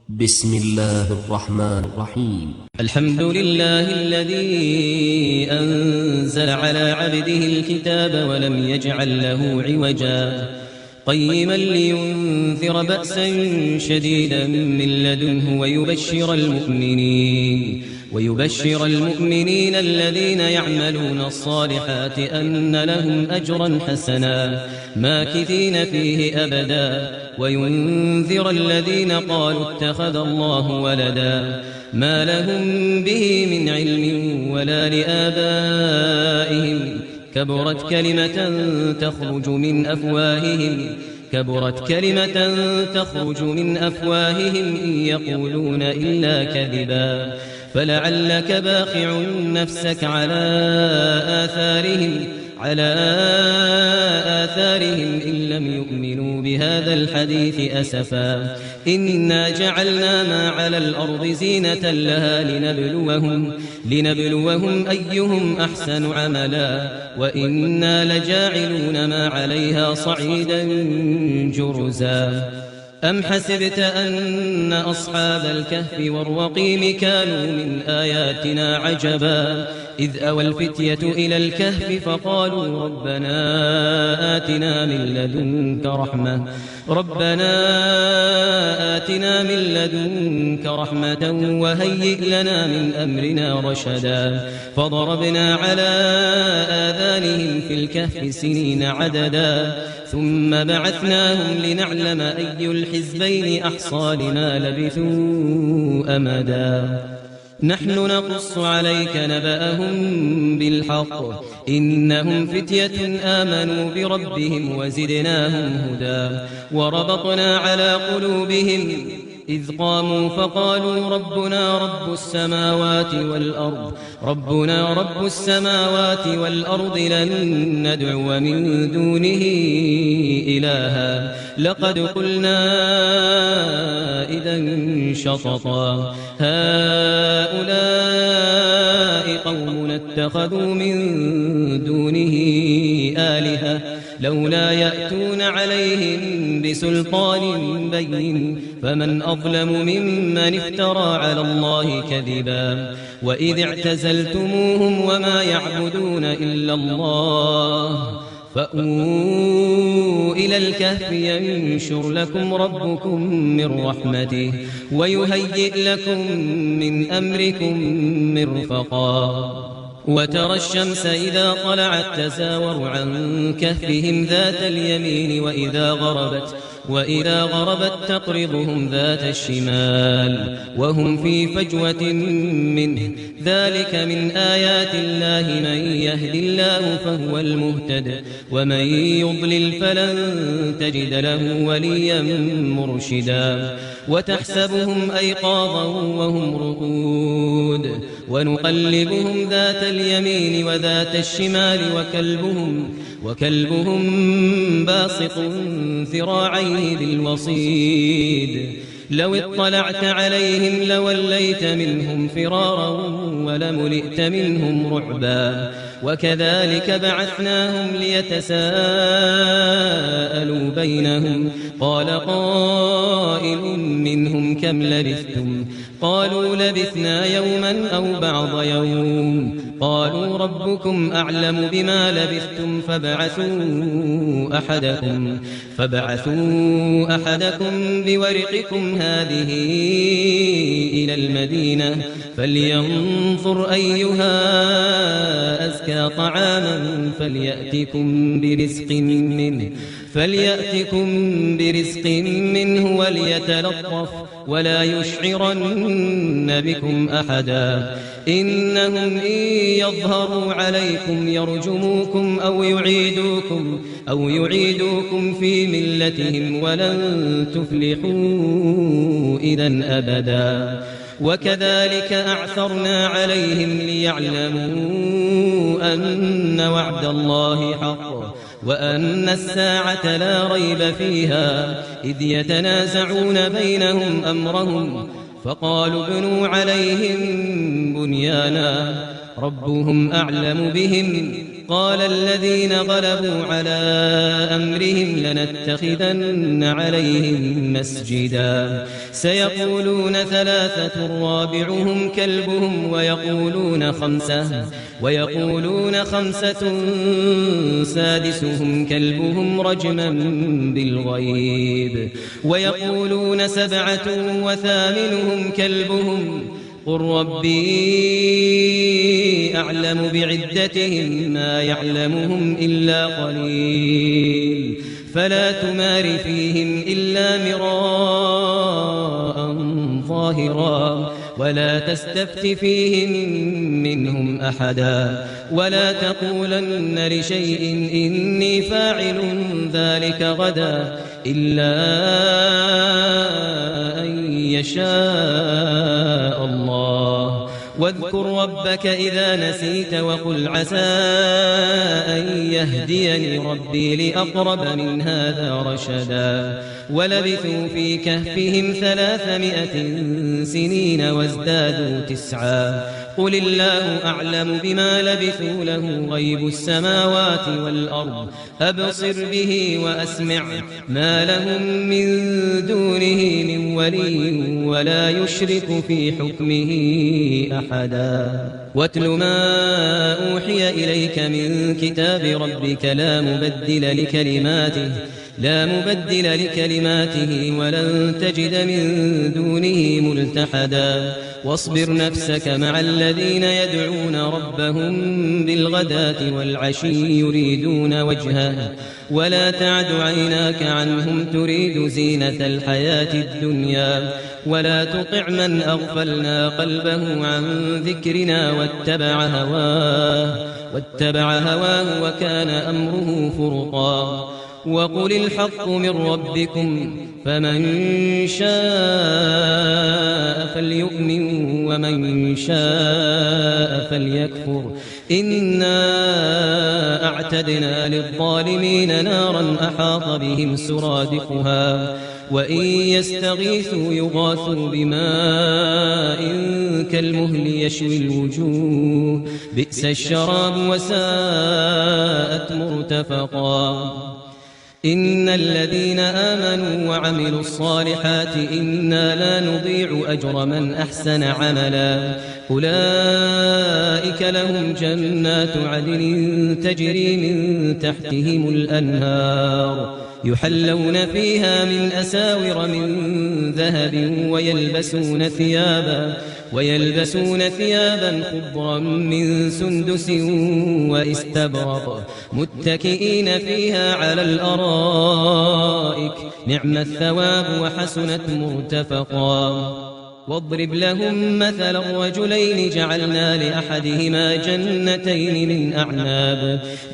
بسم الله الرحمن الرحيم. الحمد لله الذي أنزل على عبده الكتاب ولم يجعل له عوجا قيما لينذر بأسا شديدا من لدنه ويبشر المؤمنين الذين يعملون الصالحات أن لهم أجرا حسنا ماكثين فيه أبدا وينذر الذين قالوا اتخذ الله ولدا ما لهم به من علم ولا لآبائهم كبرت كلمة تخرج من أفواههم إن يقولون إلا كذبا فلعلك باخع نفسك على آثارهم إن لم يؤمنوا بهذا الحديث أسفا إنا جعلنا ما على الأرض زينة لها لنبلوهم أيهم أحسن عملا وإنا لجاعلون ما عليها صعيدا جرزا أم حسبت أن أصحاب الكهف والرقيم كانوا من آياتنا عجبا إذ أوى الفتية إلى الكهف فقالوا ربنا آتنا من لدنك رحمة وهيئ لنا من أمرنا رشدا فضربنا على آذانهم في الكهف سنين عددا ثم بعثناهم لنعلم أي الحزبين أحصى لما لبثوا أمدا نحن نقص عليك نبأهم بالحق إنهم فتية آمنوا بربهم وزدناهم هدى وربطنا على قلوبهم إذ قاموا فقالوا ربنا رب السماوات والأرض لن ندعو من دونه إلها لقد قلنا إذا شططا هؤلاء قوم اتخذوا من دونه آلهة لولا يأتون عليهم بسلطان بين فمن أظلم ممن افترى على الله كذبا وإذ اعتزلتموهم وما يعبدون إلا الله فأووا إلى الكهف ينشر لكم ربكم من رحمته ويهيئ لكم من أمركم مرفقا وترى الشمس إذا طلعت تزاور عن كهفهم ذات اليمين وإذا غربت تقرضهم ذات الشمال وهم في فجوة منه ذلك من آيات الله من يهد الله فهو المهتد ومن يضلل فلن تجد له وليا مرشدا وتحسبهم أيقاظا وهم رقود ونقلبهم ذات اليمين وذات الشمال وكلبهم باسط ذراعيه بالوصيد لو اطلعت عليهم لوليت منهم فرارا ولملئت منهم رعبا وكذلك بعثناهم ليتساءلوا بينهم قال قائل منهم كم لبثتم قالوا لبثنا يوما أو بعض يوم قالوا ربكم أعلم بما لبثتم فابعثوا أحدكم بورقكم هذه إلى المدينة فلينظر أيها أزكى طعاما فليأتكم برزق منه وليتلطف ولا يشعرن بكم أحدا إنهم إن يظهروا عليكم يرجموكم أو يعيدوكم في ملتهم ولن تفلحوا إذا أبدا وكذلك أعثرنا عليهم ليعلموا أن وعد الله حق وأن الساعة لا ريب فيها إذ يتنازعون بينهم أمرهم فقالوا ابنوا عليهم بنيانا ربهم أعلم بهم قال الذين غلبوا على أمرهم لنتخذن عليهم مسجدا سيقولون ثلاثة رابعهم كلبهم ويقولون خمسة سادسهم كلبهم رجما بالغيب ويقولون سبعة وثامنهم كلبهم قل ربي أعلم بعدتهم ما يعلمهم إلا قليل فلا تمار فيهم إلا مراء ظاهرا ولا تستفت فيهم منهم أحدا ولا تقولن لشيء إني فاعل ذلك غدا إلا أن يشاء الله واذكر ربك إذا نسيت وقل عسى أن يهديني ربي لأقرب من هذا رشدا ولبثوا في كهفهم 300 سنين وازدادوا 9 قل الله أعلم بما لبثوا له غيب السماوات والأرض أبصر به وأسمع ما لهم من دونه من ولي ولا يشرك في حكمه أحدا واتل ما أوحي إليك من كتاب ربك لا مبدل لكلماته ولن تجد من دونه ملتحدا واصبر نفسك مع الذين يدعون ربهم بالغداة والعشي يريدون وجهه ولا تعد عيناك عنهم تريد زينة الحياة الدنيا ولا تطع من أغفلنا قلبه عن ذكرنا واتبع هواه وكان أمره فرطا وقل الحق من ربكم فمن شاء فليؤمن ومن شاء فليكفر إنا أعتدنا للظالمين نارا أحاط بهم سرادقها وإن يستغيثوا يغاثوا بماء كالمهل يشوي الوجوه بئس الشراب وساءت مرتفقا إن الذين آمنوا وعملوا الصالحات إنا لا نضيع أجر من أحسن عملا أولئك لهم جنات عدن تجري من تحتهم الأنهار يحلون فيها من أساور من ذهب ويلبسون ثيابا خضرا من سندس واستبرق متكئين فيها على الأرائك نعم الثواب وحسنت مرتفقا واضرب لهم مثل الرجلين جعلنا لأحدهما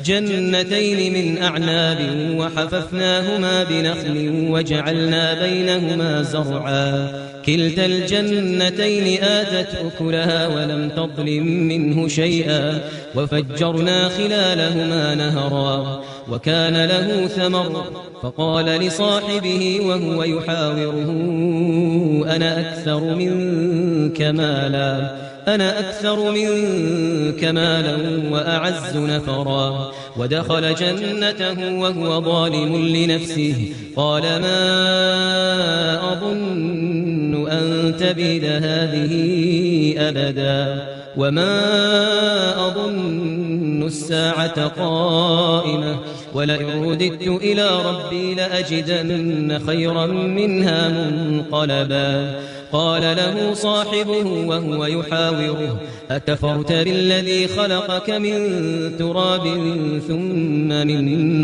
جنتين من أعناب وحففناهما بنخل وجعلنا بينهما زرعا كلتا الجنتين آتت أكلها ولم تظلم منه شيئا وفجرنا خلالهما نهرا وكان له ثمر فقال لصاحبه وهو يحاوره أنا أكثر منك مالا وأعز نفرا ودخل جنته وهو ظالم لنفسه قال ما أظن أن تبيد هذه أبدا وما أظن الساعة قائمة ولئن رددت إلى ربي لأجدن خيرا منها منقلبا قال له صاحبه وهو يحاوره أكفرت بالذي خلقك من تراب ثم من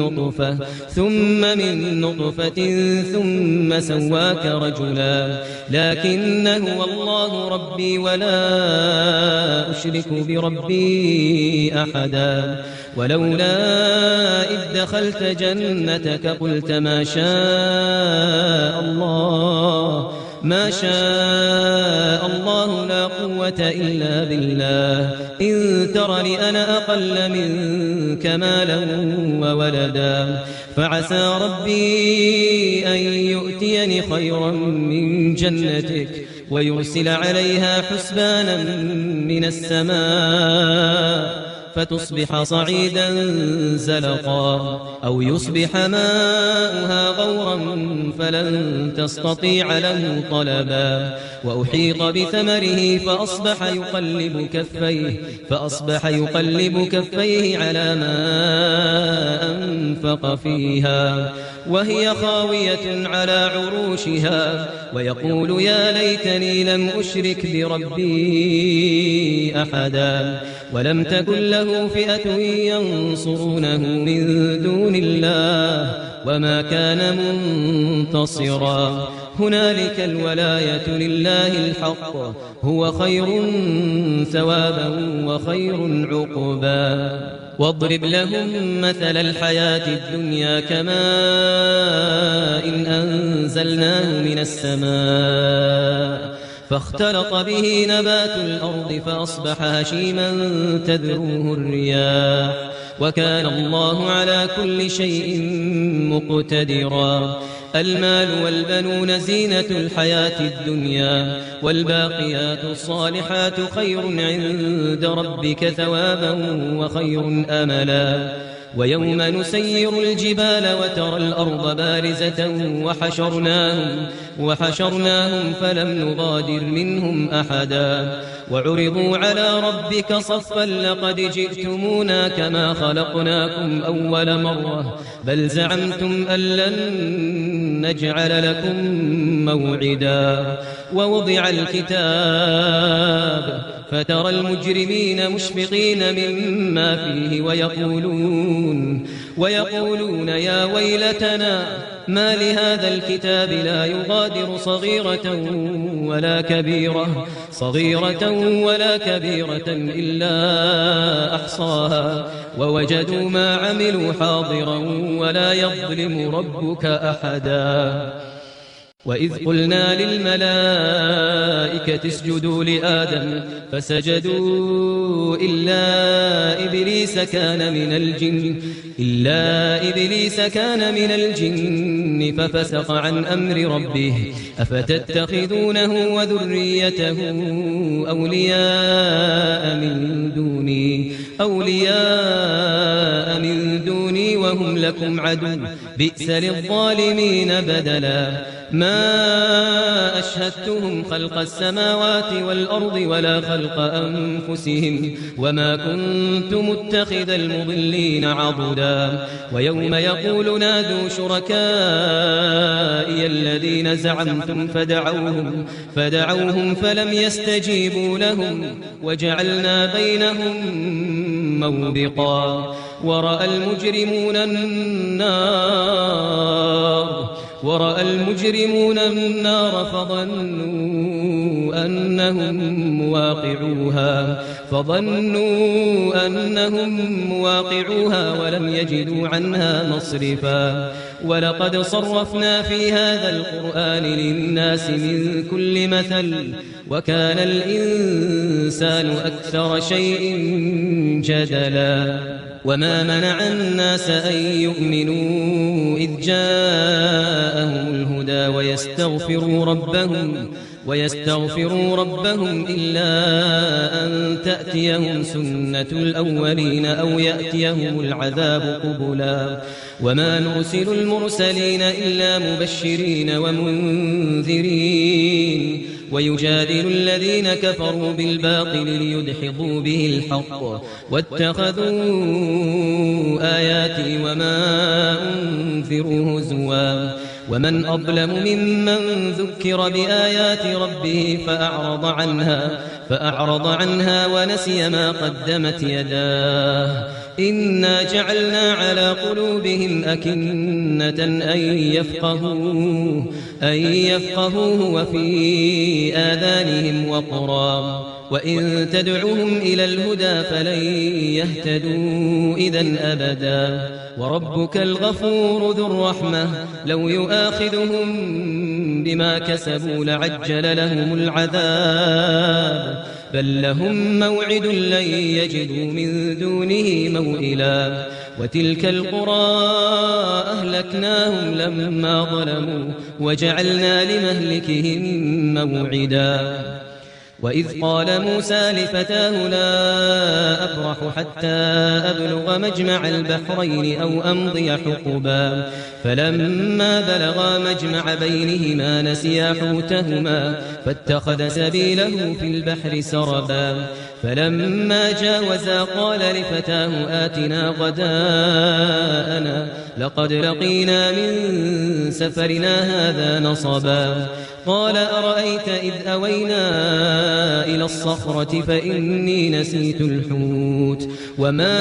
نطفة ثم سواك رجلا لكن هو الله ربي ولا أشرك بربي أحدا ولولا إذ دخلت جنتك قلت ما شاء الله لا قوة إلا بالله إن ترني أنا أقل منك مالا وولدا فعسى ربي أن يؤتيني خيرا من جنتك ويرسل عليها حسبانا من السماء فتصبح صعيدا زلقا أو يصبح ماؤها غورا فلن تستطيع له طلبا وأحيط بثمره فأصبح يقلب كفيه على ما أنفق فيها وهي خاوية على عروشها ويقول يا ليتني لم أشرك بربي أحدا ولم تكن له فئة ينصرونه من دون الله وما كان منتصرا هنالك الولاية لله الحق هو خير ثوابا وخير عقبا واضرب لهم مثل الحياة الدنيا كماء إن أنزلناه من السماء فاختلط به نبات الأرض فأصبح هشيما تذروه الرياح وكان الله على كل شيء مقتدرا المال والبنون زينة الحياة الدنيا والباقيات الصالحات خير عند ربك ثوابا وخير أملا ويوم نسير الجبال وترى الأرض بارزة وحشرناهم فلم نغادر منهم أحدا وعرضوا على ربك صفا لقد جئتمونا كما خلقناكم أول مرة بل زعمتم أن لن نجعل لكم موعدا ووضع الكتاب فترى المجرمين مشفقين مما فيه ويقولون يا ويلتنا ما لهذا الكتاب لا يغادر صغيرة ولا كبيرة إلا أحصاها ووجدوا ما عملوا حاضرا ولا يظلم ربك أحدا وإذ قلنا للملائكة اسجدوا لآدم فسجدوا إلا إبليس كان من الجن ففسق عن أمر ربه أفتتخذونه وذريته أولياء من دوني وهم لكم عدو بئس للظالمين بدلا ما أشهدتهم خلق السماوات والأرض ولا خلق أنفسهم وما كنت متخذ المضلين عضدا ويوم يقول نادوا شركائي الذين زعمتم فدعوهم فلم يستجيبوا لهم وجعلنا بينهم موبقا ورأى المجرمون النار فظنوا أنهم مواقعوها ولم يجدوا عنها مصرفا ولقد صرفنا في هذا القرآن للناس من كل مثل وكان الإنسان أكثر شيء جدلا وما منع الناس أن يؤمنوا إذ جاءهم الهدى ويستغفروا ربهم إلا أن تأتيهم سنة الأولين أو يأتيهم العذاب قبلا وما نرسل المرسلين إلا مبشرين ومنذرين ويجادل الذين كفروا بالباطل ليدحضوا به الحق واتخذوا آياتي وما أنذروا هزوا ومن أظلم ممن ذكر بآيات ربه فأعرض عنها ونسي ما قدمت يداه إنا جعلنا على قلوبهم أكنة أن يفقهوه وفي آذانهم وقرا وإن تدعوهم إلى الهدى فلن يهتدوا إذن أبدا وربك الغفور ذو الرحمة لو يؤاخذهم بما كسبوا لعجل لهم العذاب بل لهم موعد لن يجدوا من دونه موئلا وتلك القرى أهلكناهم لما ظلموا وجعلنا لمهلكهم موعدا وإذ قال موسى لفتاه لا أبرح حتى أبلغ مجمع البحرين أو أمضي حقبا فلما بلغا مجمع بينهما نسيا حوتهما فاتخذ سبيله في البحر سربا فلما جاوزا قال لفتاه آتنا غداءنا لقد لقينا من سفرنا هذا نصبا قال أرأيت إذ أوينا إلى الصخرة فإني نسيت الحوت وما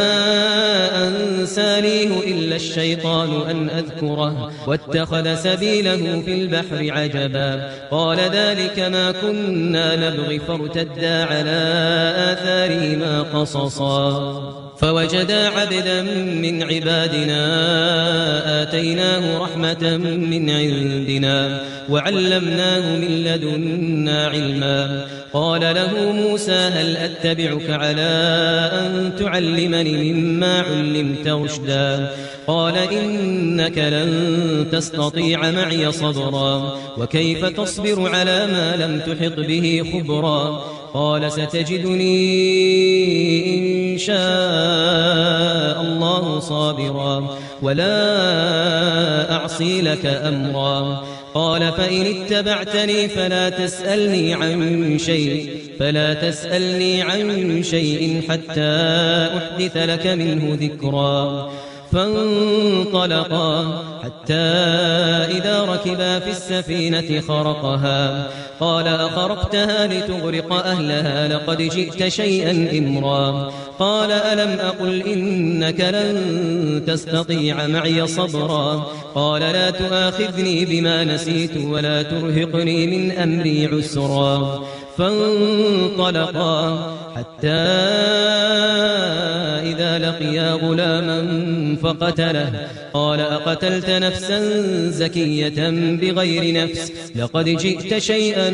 أنسانيه إلا الشيطان أن أذكره واتخذ سبيله في البحر عجبا قال ذلك ما كنا نبغي فارتدا على آثارهما قصصا فوجدا عبدا من عبادنا آتيناه رحمة من عندنا وعلمناه من لدنا علما قال له موسى هل أتبعك على أن تعلمني مما علمت رشدا قال إنك لن تستطيع معي صبرا وكيف تصبر على ما لم تحط به خبرا قال ستجدني إن شاء الله صابرا ولا أعصي لك أمرا قال فإن اتبعتني فلا تسألني عن شيء حتى أحدث لك منه ذكرا فانطلقا حتى إذا ركبا في السفينة خرقها قال أخرقتها لتغرق أهلها لقد جئت شيئا إمرا قال ألم أقل إنك لن تستطيع معي صبرا قال لا تؤاخذني بما نسيت ولا ترهقني من أمري عسرا فانطلقا حتى إذا لقيا غلاما فقتله قال أقتلت نفسا زكية بغير نفس لقد جئت شيئا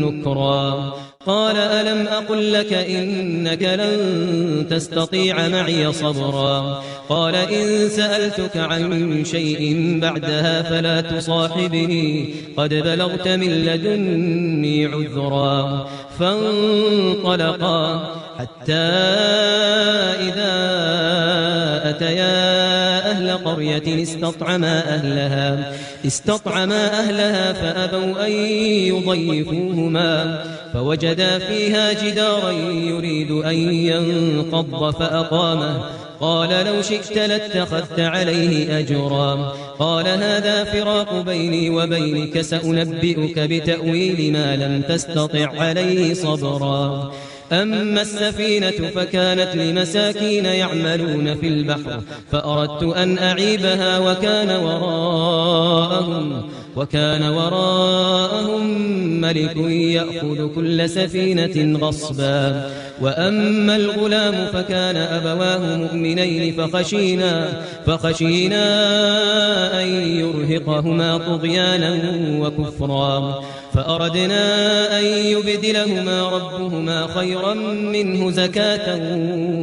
نكرا قال ألم أقل لك إنك لن تستطيع معي صبرا قال إن سألتك عن شيء بعدها فلا تصاحبني قد بلغت من لدني عذرا فانطلقا حتى إذا أتيا أهل قرية استطعما أهلها فأبوا أن يضيفوهما فوجدا فيها جدارا يريد أن ينقض فأقامه قال لو شئت لاتخذت عليه أجرا قال هذا فراق بيني وبينك سأنبئك بتأويل ما لم تستطع عليه صبرا أما السفينة فكانت لمساكين يعملون في البحر فأردت أن أعيبها وكان وراءهم ملك يأخذ كل سفينة غصبا وأما الغلام فكان أبواه مؤمنين فخشينا أن يرهقهما طغيانا وكفرا فأردنا أن يبدلهما ربهما خيرا منه زكاة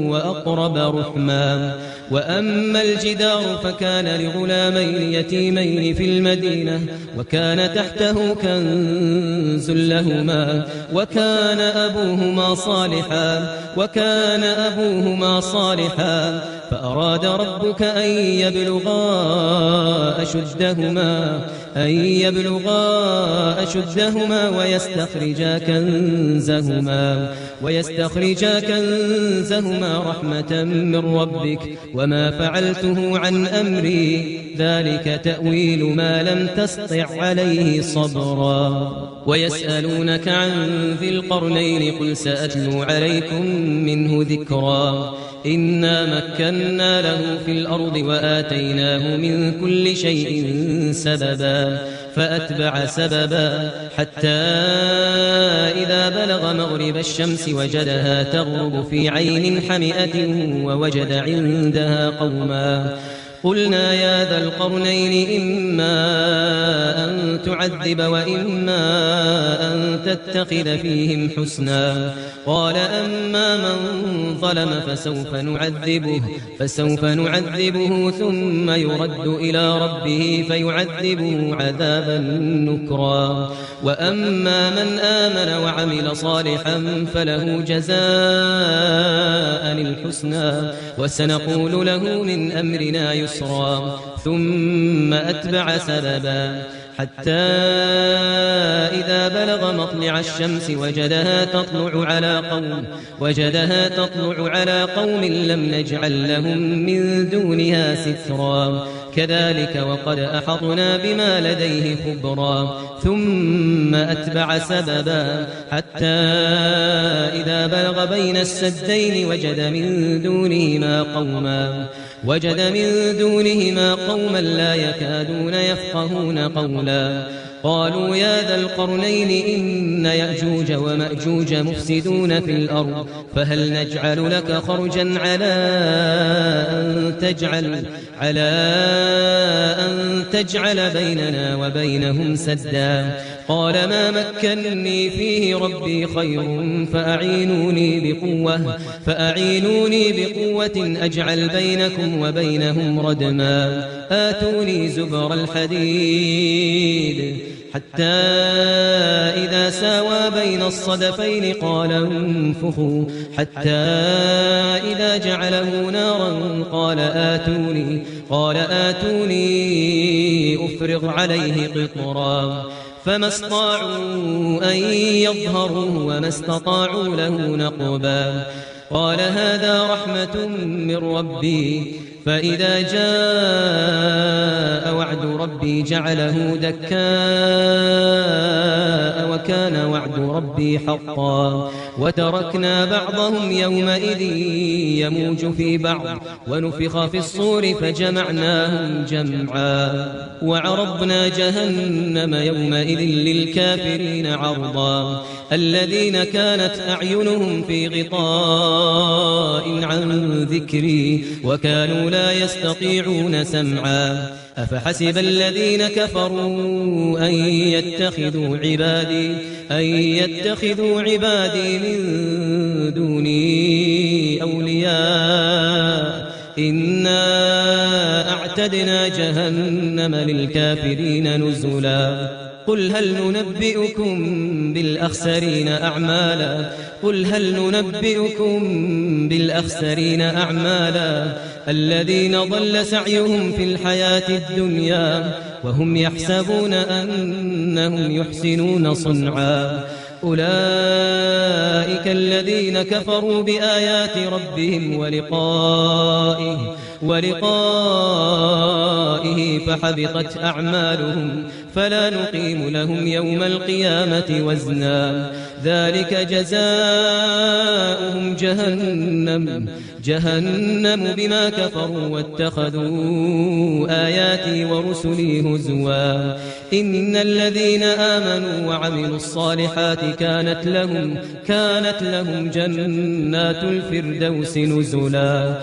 وأقرب رحما وأما الجدار فكان لغلامين يتيمين في المدينة وكان تحته كنز لهما وكان أبوهما صالحا فأراد ربك أن يبلغا أشدهما ويستخرجا كنزهما رحمة من ربك وما فعلته عن أمري ذلك تأويل ما لم تستطع عليه صبرا ويسألونك عن ذي القرنين قل سأتلو عليكم منه ذكرا إنا مكنا له في الأرض وآتيناه من كل شيء سببا فأتبع سببا حتى إذا بلغ مغرب الشمس وجدها تغرب في عين حمئة ووجد عندها قلنا يا ذا القرنين إما أن تعذب وإما أن تتخذ فيهم حسنا قال أما من ظلم فسوف نعذبه ثم يرد إلى ربه فيعذبه عذابا نكرا وأما من آمن وعمل صالحا فله جزاء الحسنى وسنقول له من أمرنا يسرا ثم أتبع سببا حتى إذا بلغ مطلع الشمس وجدها تطلع على قوم لم نجعل لهم من دونها سترا كذلك وقد أحطنا بما لديه خبرا ثم أتبع سببا حتى إذا بلغ بين السدين وجد من دونهما قوما لا يكادون يفقهون قولا قالوا يا ذا القرنين إن يأجوج ومأجوج مفسدون في الأرض فهل نجعل لك خرجا على أن تجعل بيننا وبينهم سدا قال ما مكنني فيه ربي خير فأعينوني بقوة أجعل بينكم وبينهم ردما آتوني زبر الحديد حتى إذا ساوى بين الصدفين قال انفخوا حتى إذا جعله نارا قال آتوني أفرغ عليه قطرا فما استطاعوا أن يظهروه وما استطاعوا له نقبا قال هذا رحمة من ربي فإذا جاء وعد ربي جعله دكاء وكان وعد ربي حقا وتركنا بعضهم يومئذ يموج في بعض ونفخ في الصور فجمعناهم جمعا وعرضنا جهنم يومئذ للكافرين عرضا الذين كانت أعينهم في غطاء عن ذكري وكانوا لا يستطيعون سمعا أفحسب الذين كفروا أن يتخذوا عبادي من دوني أولياء إنا أعتدنا جهنم للكافرين نزلا قل هل ننبئكم بالأخسرين أعمالا الذين ضل سعيهم في الحياة الدنيا وهم يحسبون أنهم يحسنون صنعا أولئك الذين كفروا بآيات ربهم ولقائه فحبطت أعمالهم فلا نقيم لهم يوم القيامة وزنا ذلك جزاؤهم جهنم بما كفروا واتخذوا آياتي ورسلي هزوا إن الذين آمنوا وعملوا الصالحات كانت لهم جنات الفردوس نزلا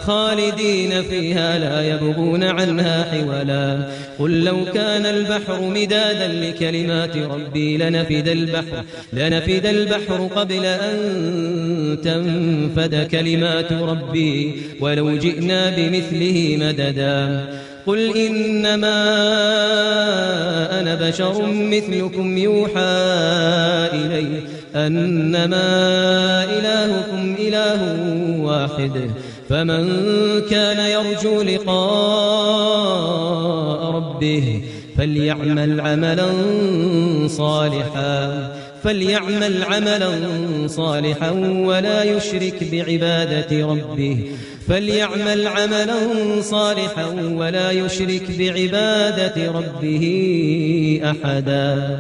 خالدين فيها لا يبغون عنها حولا قل لو كان البحر مدادا لكلمات ربي لنفد البحر قبل أن تنفد كلمات ربي ولو جئنا بمثله مددا قل إنما أنا بشر مثلكم يوحى إلي أنما إلهكم إله واحد فمن كان يرجو لقاء ربه فليعمل عملا صالحا ولا يشرك بعبادة ربه أحدا